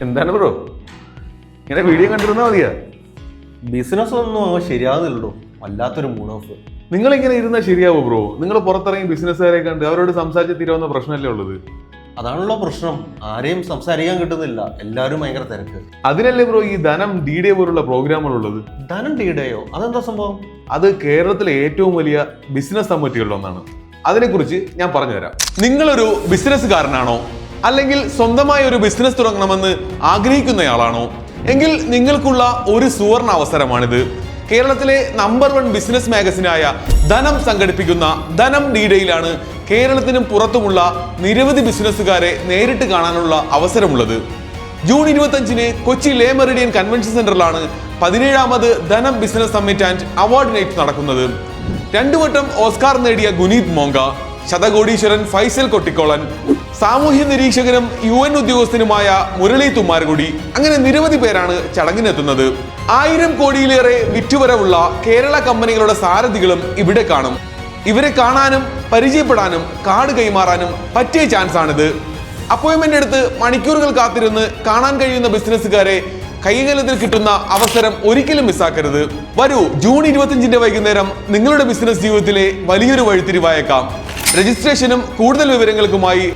എന്താണ് ബ്രോ ഇങ്ങനെ വീഡിയോ കണ്ടിരുന്നാ മതിയാ? ബിസിനസ് ഒന്നും അവ ശരിയാകുന്നില്ലല്ലോ, വല്ലാത്തൊരു മൂഡ് ഓഫ്. നിങ്ങൾ ഇങ്ങനെ ഇരുന്നാൽ ശരിയാവോ ബ്രോ? നിങ്ങൾ പുറത്തിറങ്ങി ബിസിനസ്സുകാരെ കണ്ട് അവരോട് സംസാരിച്ച് തീരാവുന്ന പ്രശ്നമല്ലേ ഉള്ളത്? അതാണല്ലോ പ്രശ്നം, ആരെയും സംസാരിക്കാൻ കിട്ടുന്നില്ല, എല്ലാവരും ഭയങ്കര തിരക്ക്. അതിനല്ലേ ബ്രോ ഈ ധനം DDA പോലുള്ള പ്രോഗ്രാമുകൾ ഉള്ളത്? ധനം ഡീഡയോ? അതെന്താ സംഭവം? അത് കേരളത്തിലെ ഏറ്റവും വലിയ ബിസിനസ് കമ്മിറ്റികളിലൊന്നാണ്. അതിനെക്കുറിച്ച് ഞാൻ പറഞ്ഞുതരാം. നിങ്ങളൊരു ബിസിനസ്സുകാരനാണോ, അല്ലെങ്കിൽ സ്വന്തമായി ഒരു ബിസിനസ് തുടങ്ങണമെന്ന് ആഗ്രഹിക്കുന്നയാളാണോ എങ്കിൽ നിങ്ങൾക്കുള്ള ഒരു സുവർണ അവസരമാണിത്. കേരളത്തിലെ നമ്പർ 1 ബിസിനസ് മാഗസിനായ ധനം സംഘടിപ്പിക്കുന്ന ധനം DDAയിലാണ് കേരളത്തിനും പുറത്തുമുള്ള നിരവധി ബിസിനസ്സുകാരെ നേരിട്ട് കാണാനുള്ള അവസരമുള്ളത്. ജൂൺ 25-ന് കൊച്ചി ലേ മെറിഡിയൻ കൺവെൻഷൻ സെന്ററിലാണ് 17ാമത് Dhanam business summit and award night നടക്കുന്നത്. 2 വട്ടം ഓസ്കാർ നേടിയ ഗുനീത് മോങ്ക, ശതകോടീശ്വരൻ ഫൈസൽ കൊട്ടിക്കോളൻ, സാമൂഹ്യ നിരീക്ഷകനും UN ഉദ്യോഗസ്ഥനുമായ മുരളി തുമ്മാരകുടി, അങ്ങനെ നിരവധി പേരാണ് ചടങ്ങിനെത്തുന്നത്. 1000 കോടിയിലേറെ വിറ്റുവരവുള്ള കേരള കമ്പനികളുടെ സാരഥികളും ഇവിടെ കാണും. ഇവരെ കാണാനും പരിചയപ്പെടാനും കാർഡ് കൈമാറാനും പറ്റിയ ചാൻസ് ആണിത്. അപ്പോയിന്റ്മെന്റ് എടുത്ത് മണിക്കൂറുകൾ കാത്തിരുന്ന് കാണാൻ കഴിയുന്ന ബിസിനസ്സുകാരെ കൈകാര്യത്തിൽ കിട്ടുന്ന അവസരം ഒരിക്കലും മിസ്സാക്കരുത്. വരൂ, ജൂൺ 25-ന്റെ വൈകുന്നേരം നിങ്ങളുടെ ബിസിനസ് ജീവിതത്തിലെ വലിയൊരു വഴിത്തിരിവായേക്കാം. രജിസ്ട്രേഷനും കൂടുതൽ വിവരങ്ങൾക്കുമായി